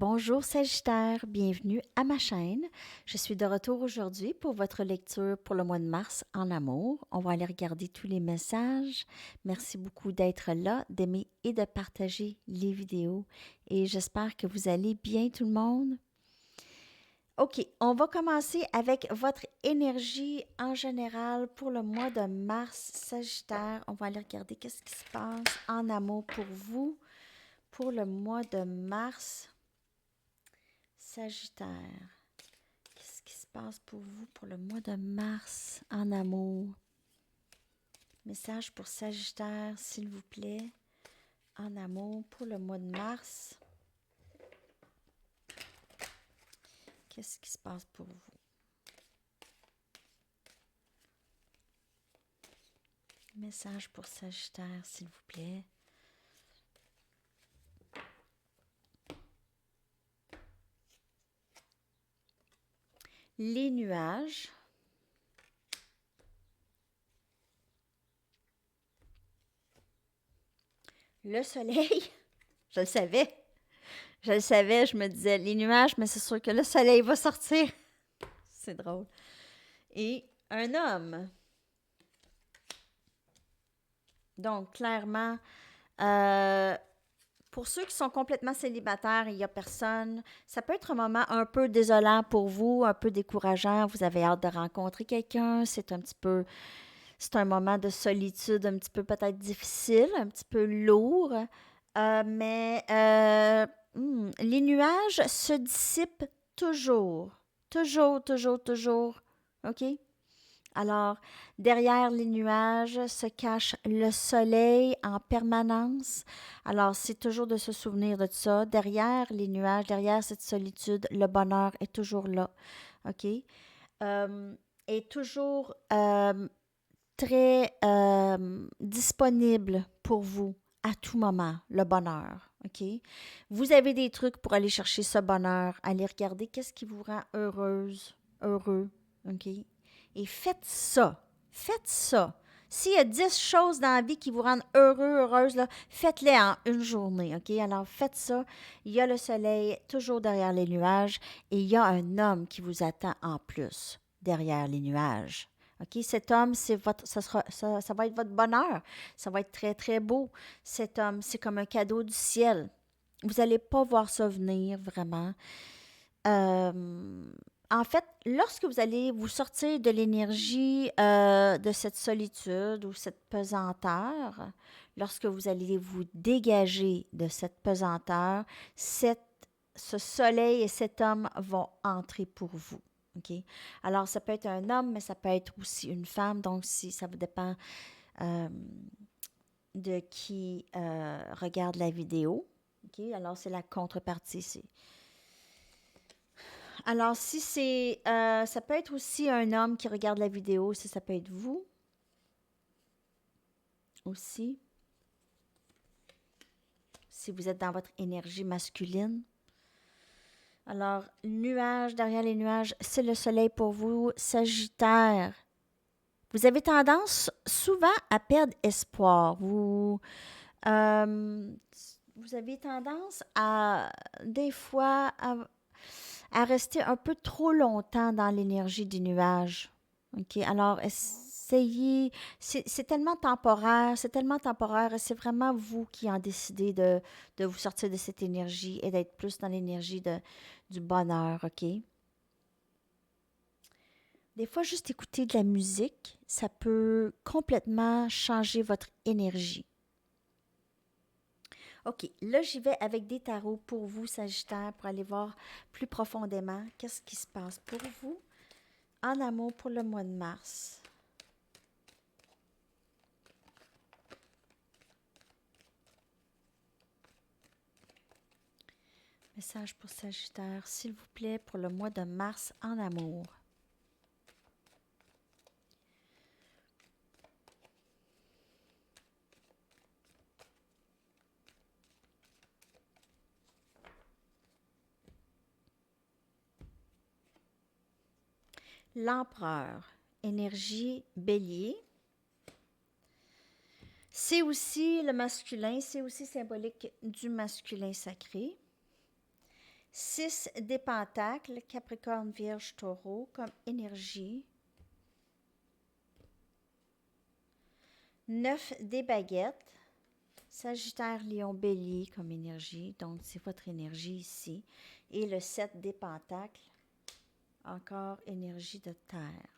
Bonjour Sagittaire, bienvenue à ma chaîne. Je suis de retour aujourd'hui pour votre lecture pour le mois de mars en amour. On va aller regarder tous les messages. Merci beaucoup d'être là, d'aimer et de partager les vidéos. Et j'espère que vous allez bien tout le monde. OK, on va commencer avec votre énergie en général pour le mois de mars Sagittaire. On va aller regarder qu'est-ce qui se passe en amour pour vous pour le mois de mars. Sagittaire, qu'est-ce qui se passe pour vous pour le mois de mars en amour? Message pour Sagittaire, s'il vous plaît, en amour pour le mois de mars. Qu'est-ce qui se passe pour vous? Message pour Sagittaire, s'il vous plaît. Les nuages. Le soleil. Je le savais. Je le savais, je me disais les nuages, mais c'est sûr que le soleil va sortir. C'est drôle. Et un homme. Donc, clairement, pour ceux qui sont complètement célibataires, il n'y a personne. Ça peut être un moment un peu désolant pour vous, un peu décourageant. Vous avez hâte de rencontrer quelqu'un. C'est un moment de solitude un petit peu peut-être difficile, un petit peu lourd. Mais les nuages se dissipent toujours. Toujours, toujours, toujours. OK? Alors, derrière les nuages se cache le soleil en permanence. Alors, c'est toujours de se souvenir de ça. Derrière les nuages, derrière cette solitude, le bonheur est toujours là. OK? Est toujours très disponible pour vous à tout moment, le bonheur. OK? Vous avez des trucs pour aller chercher ce bonheur. Allez regarder qu'est-ce qui vous rend heureuse, heureux. OK? Et faites ça. Faites ça. S'il y a 10 choses dans la vie qui vous rendent heureux, heureuse, là, faites-les en une journée, OK? Alors, faites ça. Il y a le soleil toujours derrière les nuages et il y a un homme qui vous attend en plus derrière les nuages. OK? Cet homme, ça va être votre bonheur. Ça va être très, très beau. Cet homme, c'est comme un cadeau du ciel. Vous n'allez pas voir ça venir, vraiment. En fait, lorsque vous allez vous sortir de l'énergie de cette solitude ou cette pesanteur, lorsque vous allez vous dégager de cette pesanteur, ce soleil et cet homme vont entrer pour vous. OK? Alors, ça peut être un homme, mais ça peut être aussi une femme. Donc, si ça vous dépend euh, de qui regarde la vidéo. OK? Alors, c'est la contrepartie ici. Alors, si c'est... ça peut être aussi un homme qui regarde la vidéo, ça peut être vous aussi. Si vous êtes dans votre énergie masculine. Alors, nuages, derrière les nuages, c'est le soleil pour vous, Sagittaire. Vous avez tendance souvent à perdre espoir. Vous avez tendance à, des fois, à rester un peu trop longtemps dans l'énergie des nuages. OK? Alors, essayez. C'est tellement temporaire, et c'est vraiment vous qui en décidez de vous sortir de cette énergie et d'être plus dans l'énergie du bonheur. OK? Des fois, juste écouter de la musique, ça peut complètement changer votre énergie. OK, là, j'y vais avec des tarots pour vous, Sagittaire, pour aller voir plus profondément qu'est-ce qui se passe pour vous en amour pour le mois de mars. Message pour Sagittaire, s'il vous plaît, pour le mois de mars en amour. L'empereur, énergie bélier. C'est aussi le masculin, c'est aussi symbolique du masculin sacré. 6 des pentacles, Capricorne, Vierge, Taureau, comme énergie. 9 des baguettes, Sagittaire, Lion, Bélier comme énergie. Donc, c'est votre énergie ici. Et le 7 des pentacles, encore énergie de terre.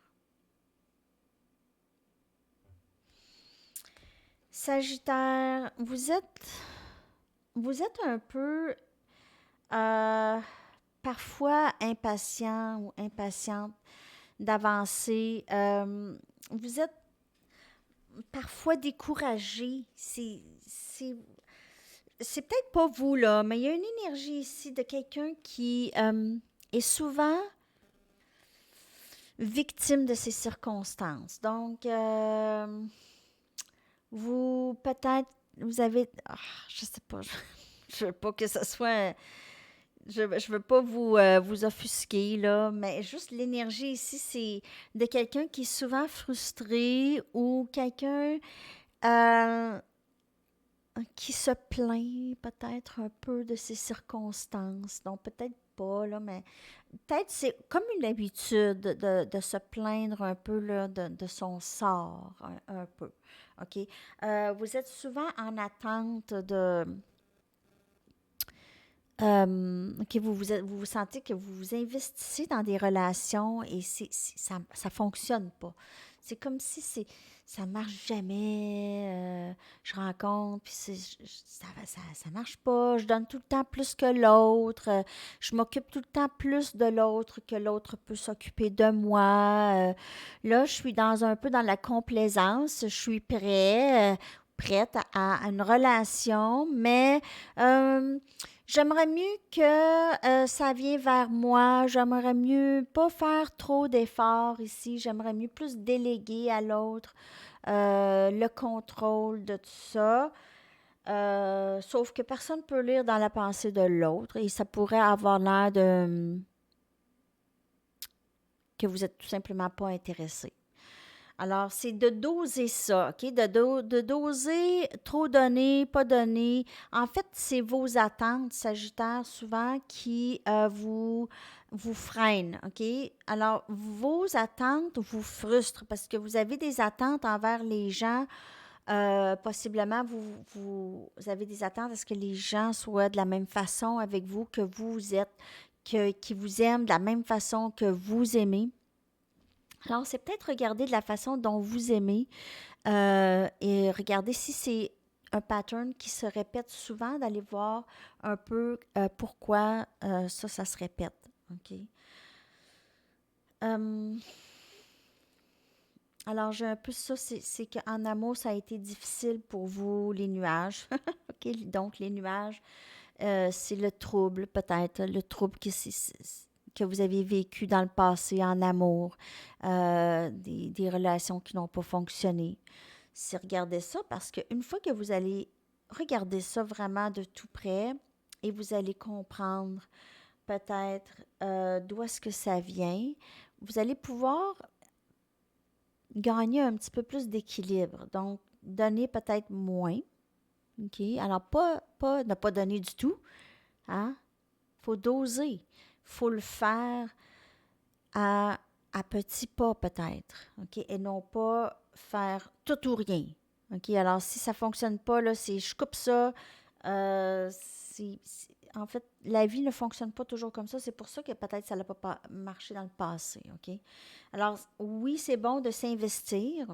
Sagittaire, vous êtes un peu parfois impatient ou impatiente d'avancer. Vous êtes parfois découragé. C'est peut-être pas vous, là, mais il y a une énergie ici de quelqu'un qui est souvent victime de ces circonstances. Donc, vous, peut-être, vous avez... je sais pas, je veux pas que ce soit... Je veux pas vous offusquer, là, mais juste l'énergie ici, c'est de quelqu'un qui est souvent frustré ou quelqu'un euh, qui se plaint peut-être un peu de ses circonstances. Donc, peut-être pas, là, mais peut-être c'est comme une habitude de se plaindre un peu là, de son sort, un peu. OK? Vous êtes souvent en attente de... OK, vous sentez que vous vous investissez dans des relations et ça fonctionne pas. C'est comme si ça marche jamais. Je rencontre, puis ça marche pas. Je donne tout le temps plus que l'autre. Je m'occupe tout le temps plus de l'autre que l'autre peut s'occuper de moi. Là, je suis un peu dans la complaisance. Je suis prête à une relation, mais j'aimerais mieux que ça vienne vers moi. J'aimerais mieux pas faire trop d'efforts ici. J'aimerais mieux plus déléguer à l'autre le contrôle de tout ça. Sauf que personne ne peut lire dans la pensée de l'autre et ça pourrait avoir l'air de que vous êtes tout simplement pas intéressé. Alors, c'est de doser ça, OK? De doser, trop donner, pas donner. En fait, c'est vos attentes, Sagittaire, souvent, qui vous freinent, OK? Alors, vos attentes vous frustrent parce que vous avez des attentes envers les gens. Possiblement, vous avez des attentes à ce que les gens soient de la même façon avec vous que vous êtes, qui vous aiment de la même façon que vous aimez. Alors, c'est peut-être regarder de la façon dont vous aimez et regarder si c'est un pattern qui se répète souvent, d'aller voir un peu pourquoi ça se répète. OK? Euh, alors, j'ai un peu ça, c'est qu'en amour, ça a été difficile pour vous, les nuages. OK? Donc, les nuages, c'est le trouble, peut-être, le trouble que vous avez vécu dans le passé en amour, des relations qui n'ont pas fonctionné. C'est regarder ça parce qu'une fois que vous allez regarder ça vraiment de tout près et vous allez comprendre peut-être d'où est-ce que ça vient, vous allez pouvoir gagner un petit peu plus d'équilibre. Donc, donner peut-être moins. OK? Alors, pas ne pas donner du tout. Hein? Faut doser. Faut le faire à, à petits pas peut-être. OK? Et non pas faire tout ou rien. OK? Alors, si ça ne fonctionne pas, là, c'est je coupe ça. En fait, la vie ne fonctionne pas toujours comme ça. C'est pour ça que peut-être ça n'a pas marché dans le passé. OK? Alors, oui, c'est bon de s'investir,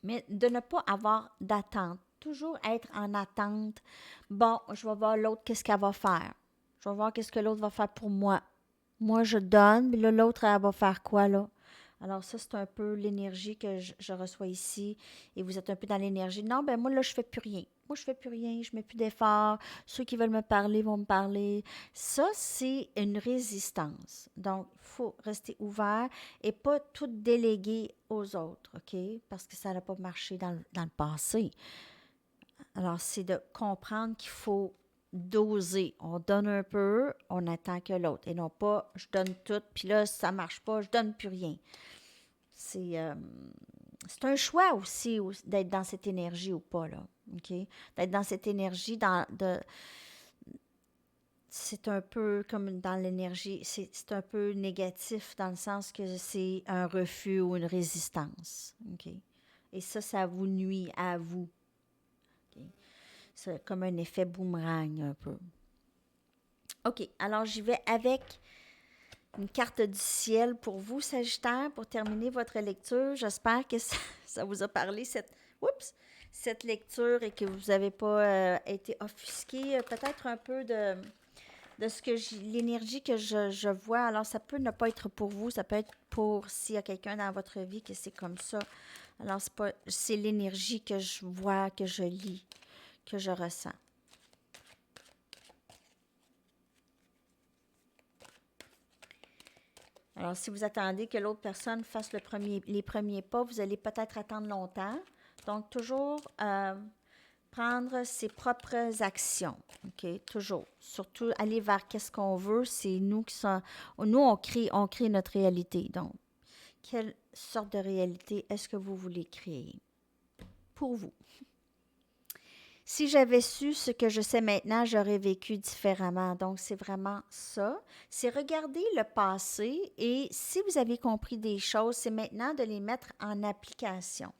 mais de ne pas avoir d'attente. Toujours être en attente. Bon, je vais voir l'autre, qu'est-ce qu'elle va faire. Je vais voir qu'est-ce que l'autre va faire pour moi. Moi, je donne, mais là, l'autre, elle va faire quoi, là? Alors, ça, c'est un peu l'énergie que je reçois ici. Et vous êtes un peu dans l'énergie. Non, ben moi, là, je fais plus rien. Moi, je fais plus rien, je mets plus d'efforts. Ceux qui veulent me parler vont me parler. Ça, c'est une résistance. Donc, il faut rester ouvert et pas tout déléguer aux autres, OK? Parce que ça n'a pas marché dans le passé. Alors, c'est de comprendre qu'il faut doser. On donne un peu, on attend que l'autre. Et non pas, je donne tout, puis là, ça marche pas, je donne plus rien. C'est c'est un choix aussi d'être dans cette énergie ou pas, là. OK? D'être dans cette énergie, c'est un peu comme dans l'énergie, c'est un peu négatif dans le sens que c'est un refus ou une résistance. OK? Et ça vous nuit à vous. OK? C'est comme un effet boomerang un peu. OK, alors j'y vais avec une carte du ciel pour vous, Sagittaire, pour terminer votre lecture. J'espère que ça vous a parlé, cette lecture, et que vous n'avez pas été offusqué peut-être un peu de ce que l'énergie que je vois. Alors, ça peut ne pas être pour vous, ça peut être pour s'il y a quelqu'un dans votre vie que c'est comme ça. Alors, c'est l'énergie que je vois, que je lis, que je ressens. Alors, si vous attendez que l'autre personne fasse les premiers pas, vous allez peut-être attendre longtemps. Donc, toujours prendre ses propres actions. OK? Toujours. Surtout, aller vers qu'est-ce qu'on veut. C'est nous qui sommes. Nous, on crée notre réalité. Donc, quelle sorte de réalité est-ce que vous voulez créer pour vous? Si j'avais su ce que je sais maintenant, j'aurais vécu différemment. Donc, c'est vraiment ça. C'est regarder le passé et si vous avez compris des choses, c'est maintenant de les mettre en application.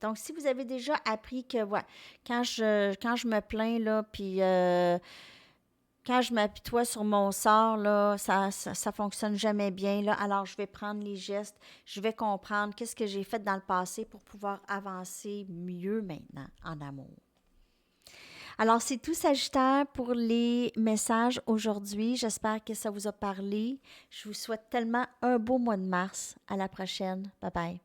Donc, si vous avez déjà appris que, voilà, quand je me plains, là, puis quand je m'apitoie sur mon sort, là, ça fonctionne jamais bien, là, alors je vais prendre les gestes, je vais comprendre qu'est-ce que j'ai fait dans le passé pour pouvoir avancer mieux maintenant en amour. Alors, c'est tout, Sagittaire, pour les messages aujourd'hui. J'espère que ça vous a parlé. Je vous souhaite tellement un beau mois de mars. À la prochaine. Bye bye.